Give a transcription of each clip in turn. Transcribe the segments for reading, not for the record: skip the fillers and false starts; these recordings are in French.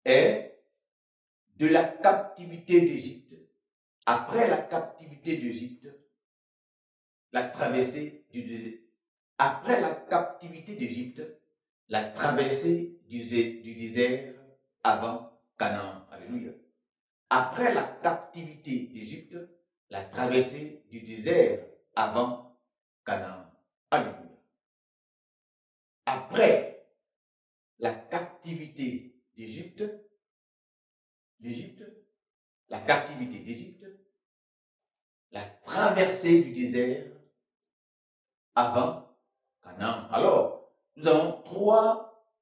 est de la captivité d'Égypte. Après la captivité d'Égypte, la traversée du désert. Après la captivité d'Égypte, la traversée du désert avant Canaan. Alléluia. Après la captivité d'Égypte, la traversée du désert avant Canaan. Alléluia. Après la captivité d'Égypte, la captivité d'Égypte, la traversée du désert avant Canaan. Alors, nous avons trois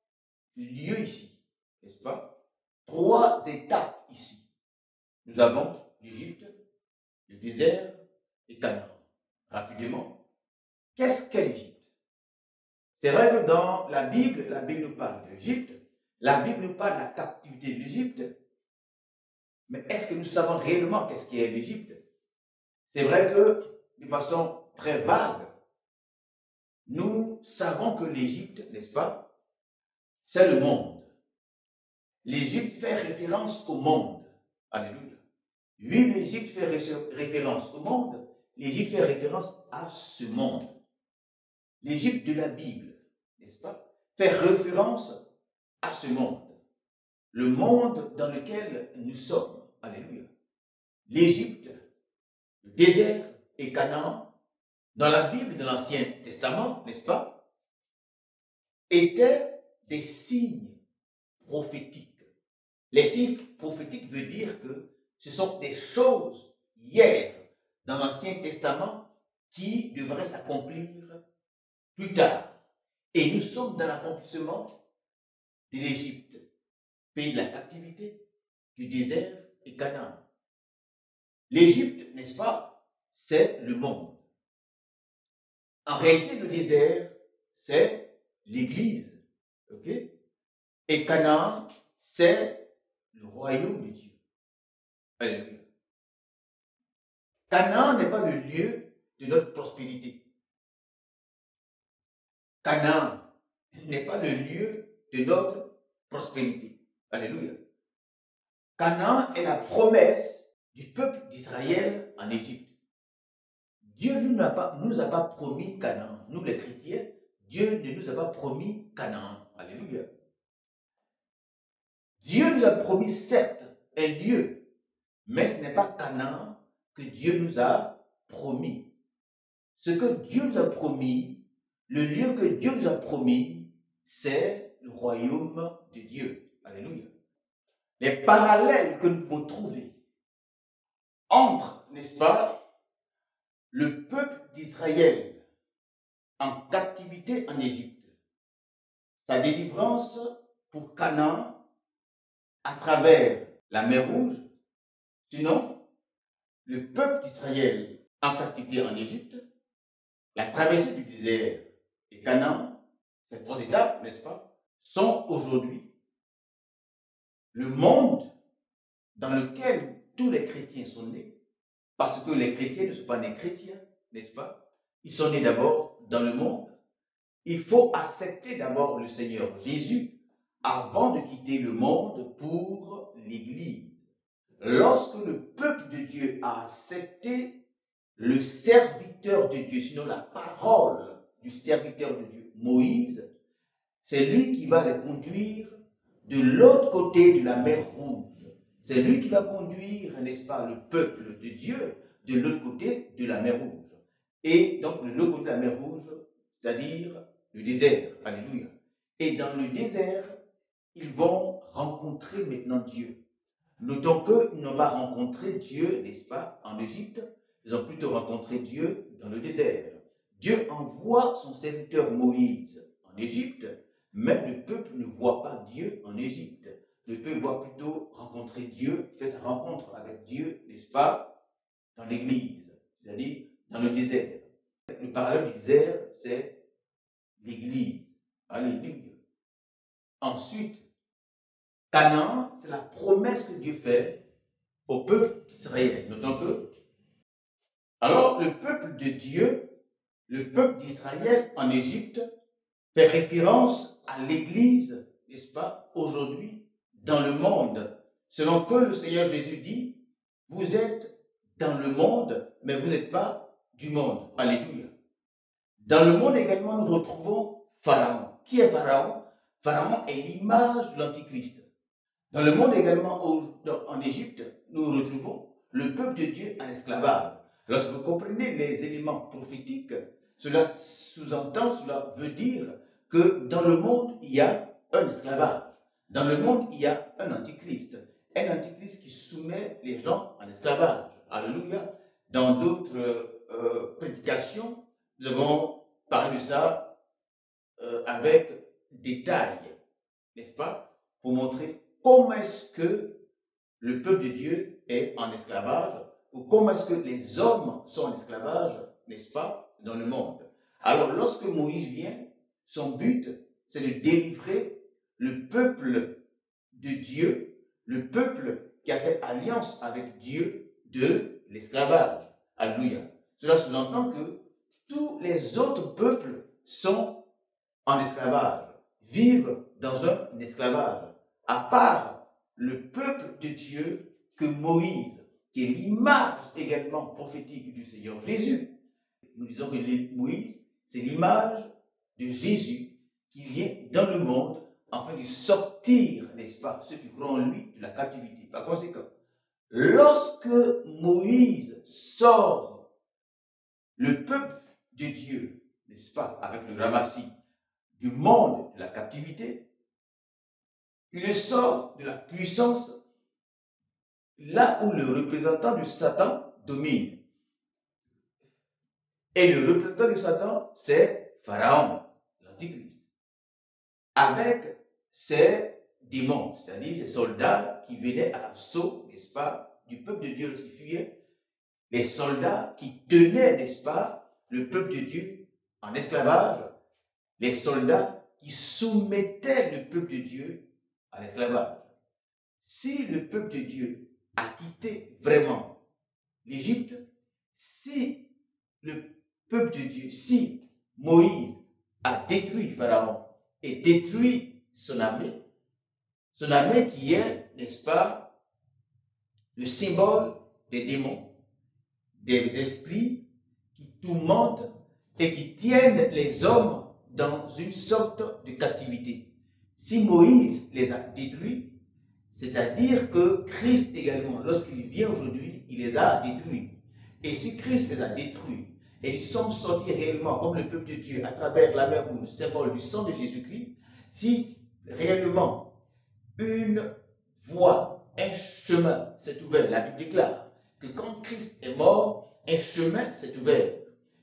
lieux ici, n'est-ce pas? Trois étapes ici. Nous avons l'Égypte, le désert et Canaan. Rapidement, qu'est-ce qu'est l'Égypte? C'est vrai que dans la Bible nous parle de l'Égypte, la Bible nous parle de la captivité de l'Égypte, mais est-ce que nous savons réellement qu'est-ce qu'est l'Égypte? C'est vrai que, de façon très vague, nous savons que l'Égypte, n'est-ce pas, c'est le monde. L'Égypte fait référence au monde. Alléluia. Oui, l'Égypte fait référence au monde. L'Égypte fait référence à ce monde. L'Égypte de la Bible, n'est-ce pas, fait référence à ce monde. Le monde dans lequel nous sommes. Alléluia. L'Égypte, le désert et Canaan, dans la Bible de l'Ancien Testament, n'est-ce pas, étaient des signes prophétiques. Les signes prophétiques veulent dire que ce sont des choses hier dans l'Ancien Testament qui devraient s'accomplir plus tard. Et nous sommes dans l'accomplissement de l'Égypte, pays de la captivité, du désert et Canaan. L'Égypte, n'est-ce pas, c'est le monde. En réalité, le désert, c'est l'Église. Ok? Et Canaan, c'est le royaume de Dieu. Alléluia. Canaan n'est pas le lieu de notre prospérité. Canaan n'est pas le lieu de notre prospérité. Alléluia. Canaan est la promesse du peuple d'Israël en Égypte. Dieu ne nous a pas promis Canaan. Nous les chrétiens, Dieu ne nous a pas promis Canaan. Alléluia. Dieu nous a promis certes un lieu, mais ce n'est pas Canaan que Dieu nous a promis. Ce que Dieu nous a promis, le lieu que Dieu nous a promis, c'est le royaume de Dieu. Alléluia. Les parallèles que nous pouvons trouver entre, n'est-ce pas, le peuple d'Israël en captivité en Égypte, sa délivrance pour Canaan à travers la mer Rouge, sinon le peuple d'Israël en captivité en Égypte, la traversée du désert et Canaan, ces trois étapes, n'est-ce pas, sont aujourd'hui le monde dans lequel tous les chrétiens sont nés, parce que les chrétiens ne sont pas nés chrétiens, n'est-ce pas? Ils sont nés d'abord dans le monde. Il faut accepter d'abord le Seigneur Jésus avant de quitter le monde pour l'Église. Lorsque le peuple de Dieu a accepté le serviteur de Dieu, sinon la parole du serviteur de Dieu, Moïse, c'est lui qui va les conduire de l'autre côté de la mer Rouge. C'est lui qui va conduire, n'est-ce pas, le peuple de Dieu de l'autre côté de la mer Rouge. Et donc, de l'autre côté de la mer Rouge, c'est-à-dire le désert. Alléluia. Et dans le désert, ils vont rencontrer maintenant Dieu. Notons qu'ils n'ont pas rencontré Dieu, n'est-ce pas, en Égypte, ils ont plutôt rencontré Dieu dans le désert. Dieu envoie son serviteur Moïse en Égypte, mais le peuple ne voit pas Dieu en Égypte. Le peuple voit plutôt rencontrer Dieu, fait sa rencontre avec Dieu, n'est-ce pas, dans l'église, c'est-à-dire dans le désert. Le parallèle du désert, c'est l'église. Alléluia. Ensuite, Canaan, c'est la promesse que Dieu fait au peuple d'Israël. Notons que, alors le peuple de Dieu, le peuple d'Israël en Égypte, fait référence à l'église, n'est-ce pas, aujourd'hui, dans le monde, selon que le Seigneur Jésus dit, vous êtes dans le monde, mais vous n'êtes pas du monde. Alléluia. Dans le monde également, nous retrouvons Pharaon. Qui est Pharaon? Pharaon est l'image de l'Antichrist. Dans le monde également, en Égypte, nous retrouvons le peuple de Dieu en esclavage. Lorsque vous comprenez les éléments prophétiques, cela sous-entend, cela veut dire que dans le monde, il y a un esclavage. Dans le monde, il y a un antichrist. Un antichrist qui soumet les gens en esclavage. Alléluia. Dans d'autres prédications, nous avons parlé de ça avec détail, n'est-ce pas, pour montrer comment est-ce que le peuple de Dieu est en esclavage, ou comment est-ce que les hommes sont en esclavage, n'est-ce pas, dans le monde. Alors, lorsque Moïse vient, son but, c'est de délivrer le peuple de Dieu, le peuple qui a fait alliance avec Dieu, de l'esclavage. Alléluia. Cela sous-entend que tous les autres peuples sont en esclavage, vivent dans un esclavage, à part le peuple de Dieu que Moïse, qui est l'image également prophétique du Seigneur Jésus. Nous disons que Moïse, c'est l'image de Jésus qui vient dans le monde afin de sortir, n'est-ce pas, ceux qui croient en lui de la captivité. Par conséquent, lorsque Moïse sort le peuple de Dieu, n'est-ce pas, avec le ramassis du monde de la captivité, il sort de la puissance là où le représentant de Satan domine. Et le représentant de Satan, c'est Pharaon, l'Antichrist, avec ses démons, c'est-à-dire ses soldats qui venaient à l'assaut, n'est-ce pas, du peuple de Dieu lorsqu'il fuyait, les soldats qui tenaient, n'est-ce pas, le peuple de Dieu en esclavage, les soldats qui soumettaient le peuple de Dieu à l'esclavage. Si le peuple de Dieu a quitté vraiment l'Égypte, si le peuple de Dieu, si Moïse a détruit Pharaon et détruit son armée qui est, n'est-ce pas, le symbole des démons, des esprits qui tourmentent et qui tiennent les hommes dans une sorte de captivité. Si Moïse les a détruits, c'est-à-dire que Christ également, lorsqu'il vient aujourd'hui, il les a détruits. Et si Christ les a détruits, et ils sont sortis réellement comme le peuple de Dieu à travers la mer rouge, symbole du sang de Jésus-Christ, si réellement une voie, un chemin s'est ouvert, la Bible déclare que quand Christ est mort, un chemin s'est ouvert.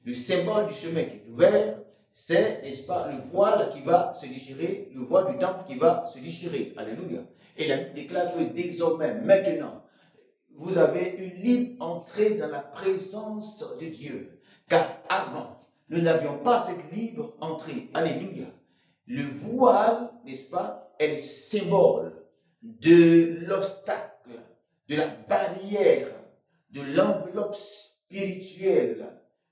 Le symbole du chemin qui est ouvert, c'est, n'est-ce pas, le voile qui va se déchirer, le voile du temple qui va se déchirer. Alléluia. Et la Bible déclare que désormais, maintenant, vous avez une libre entrée dans la présence de Dieu. Car avant, nous n'avions pas cette libre entrée. Alléluia. Le voile, n'est-ce pas, est le symbole de l'obstacle, de la barrière, de l'enveloppe spirituelle,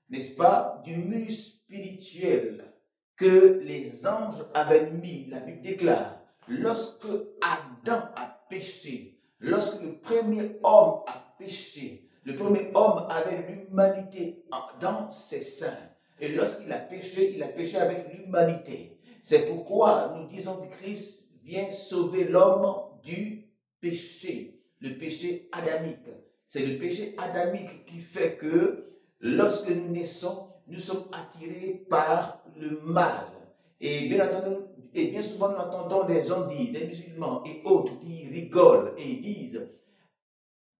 n'est-ce pas, du mur spirituel que les anges avaient mis. La Bible déclare, lorsque Adam a péché, lorsque le premier homme a péché, le premier homme avait l'humanité dans ses seins. Et lorsqu'il a péché avec l'humanité. C'est pourquoi nous disons que Christ vient sauver l'homme du péché, le péché adamique. C'est le péché adamique qui fait que lorsque nous naissons, nous sommes attirés par le mal. Et bien entendu, et bien souvent nous entendons des gens dire, des musulmans et autres qui rigolent et disent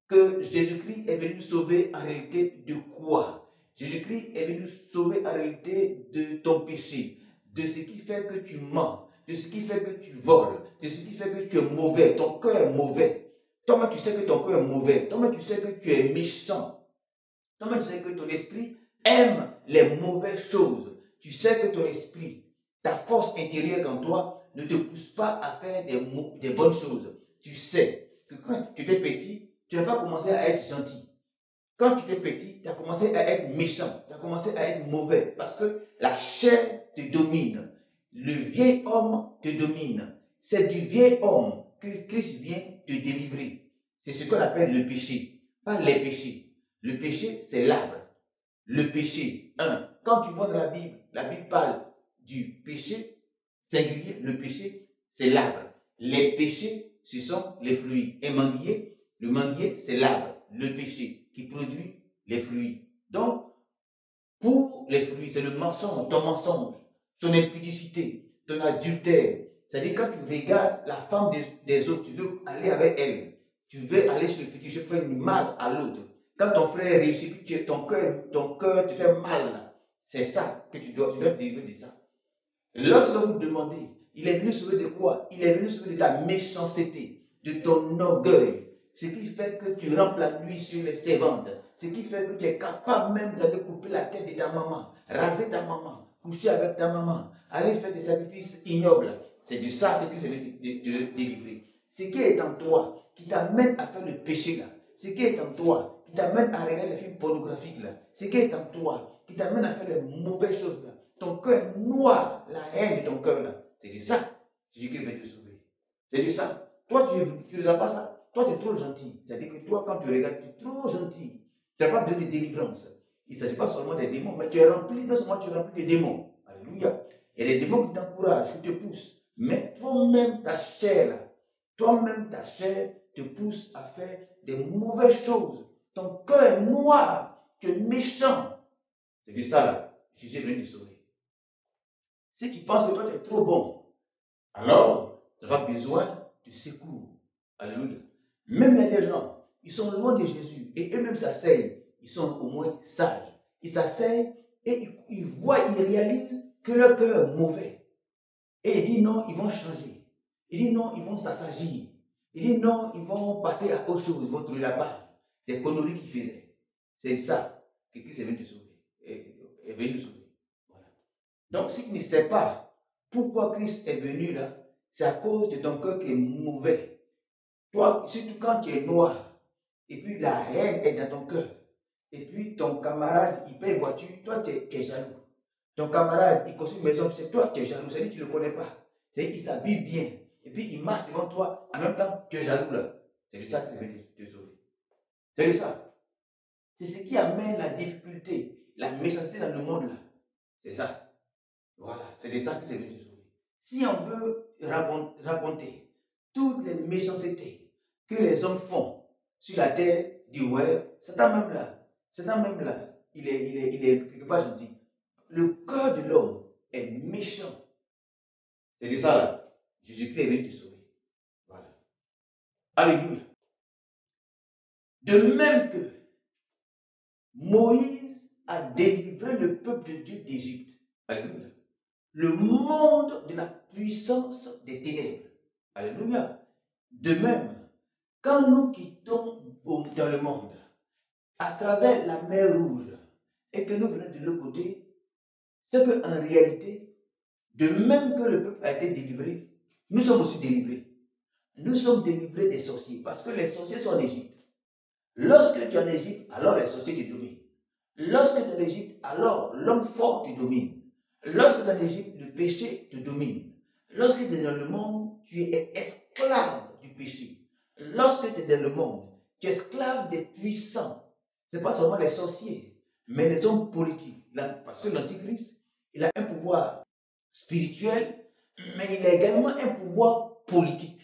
que Jésus-Christ est venu nous sauver en réalité de quoi? Jésus-Christ est venu nous sauver en réalité de ton péché, de ce qui fait que tu mens, de ce qui fait que tu voles, de ce qui fait que tu es mauvais, ton cœur est mauvais. Toi-même tu sais que ton cœur est mauvais, toi-même tu sais que tu es méchant, toi-même tu sais que ton esprit aime les mauvaises choses. Tu sais que ton esprit, ta force intérieure en toi, ne te pousse pas à faire des bonnes choses. Tu sais que quand tu étais petit, tu n'as pas commencé à être gentil. Quand tu étais petit, tu as commencé à être méchant, tu as commencé à être mauvais, parce que la chair te domine. Le vieil homme te domine. C'est du vieil homme que Christ vient te délivrer. C'est ce qu'on appelle le péché, pas les péchés. Le péché, c'est l'arbre. Le péché, quand tu vois dans la Bible parle du péché singulier, le péché, c'est l'arbre. Les péchés, ce sont les fruits. Un manguier, le manguier, c'est l'arbre, le péché qui produit les fruits. Donc, pour les fruits, c'est le mensonge, ton impudicité, ton adultère. C'est-à-dire quand tu regardes la femme des autres, tu veux aller avec elle, tu veux aller sur le fétiche, tu fais mal à l'autre. Quand ton frère réussit, ton cœur te fait mal là. C'est ça que tu dois délivrer de ça. Lorsque vous demandez, il est venu sauver de quoi? Il est venu sauver de ta méchanceté, de ton orgueil. Ce qui fait que tu rampes la nuit sur les servantes. Ce qui fait que tu es capable même d'aller couper la tête de ta maman, raser ta maman, coucher avec ta maman, aller faire des sacrifices ignobles. C'est de ça que Christ est venu te délivrer. Ce qui est en toi, qui t'amène à faire le péché là, ce qui est en toi, qui t'amène à regarder les films pornographiques là, ce qui est en toi, qui t'amène à faire les mauvaises choses là, ton cœur noir, la haine de ton cœur là, c'est de ça que Jésus va te sauver. C'est de ça. Toi, tu ne sais pas ça. Toi, tu es trop gentil. C'est-à-dire que toi, quand tu regardes, tu es trop gentil. Tu n'as pas besoin de délivrance. Il ne s'agit pas seulement des démons, mais tu es rempli, non seulement tu es rempli de démons. Alléluia. Il y a des démons qui t'encouragent, qui te poussent. Mais toi-même, ta chair là, ta chair te pousse à faire des mauvaises choses. Ton cœur est noir, tu es méchant. C'est de ça là. Jésus est venu te sauver. Ceux qui pensent que toi tu es trop bon, alors tu n'as pas besoin de secours. Alléluia. Même il y a des gens, ils sont loin de Jésus et eux-mêmes s'asseyent. Ils sont au moins sages. Ils s'asseyent et ils voient, ils réalisent que leur cœur est mauvais. Et ils disent non, ils vont changer. Ils disent non, ils vont s'assagir. Ils disent non, ils vont passer à autre chose. Ils vont trouver là-bas des conneries qu'ils faisaient. C'est ça que Christ est venu te sauver. Est venu te sauver. Voilà. Donc, si tu ne sais pas pourquoi Christ est venu là, c'est à cause de ton cœur qui est mauvais. Toi, surtout quand tu es noir, et puis la haine est dans ton cœur, et puis ton camarade, il paye une voiture, toi, tu es jaloux. Ton camarade, il construit une maison, c'est toi qui es jaloux, c'est-à-dire que tu ne le connais pas. C'est-à-dire qu'il s'habille bien, et puis il marche devant toi, en même temps, tu es jaloux là. C'est de ça que tu veux te sauver. C'est de ça. C'est ce qui amène la difficulté, la méchanceté dans le monde là. C'est ça. Voilà, c'est de ça que c'est venu te sauver. Si on veut raconter toutes les méchancetés que les hommes font sur la terre, du web, Satan même là, il est quelque part gentil. Le cœur de l'homme est méchant. C'est de ça là. Jésus-Christ est venu te sauver. Voilà. Alléluia. De même que Moïse a délivré le peuple de Dieu d'Égypte. Alléluia. Le monde de la puissance des ténèbres. Alléluia. De même, quand nous quittons dans le monde, à travers la mer Rouge, et que nous venons de l'autre côté, c'est qu'en réalité, de même que le peuple a été délivré, nous sommes aussi délivrés. Nous sommes délivrés des sorciers, parce que les sorciers sont en Égypte. Lorsque tu es en Égypte, alors les sorciers te dominent. Lorsque tu es en Égypte, alors l'homme fort te domine. Lorsque tu es en Égypte, le péché te domine. Lorsque tu es dans le monde, tu es esclave du péché. Lorsque tu es dans le monde, tu es esclave des puissants. Ce n'est pas seulement les sorciers, mais les hommes politiques. Parce que l'Antichrist, il a un pouvoir spirituel, mais il a également un pouvoir politique.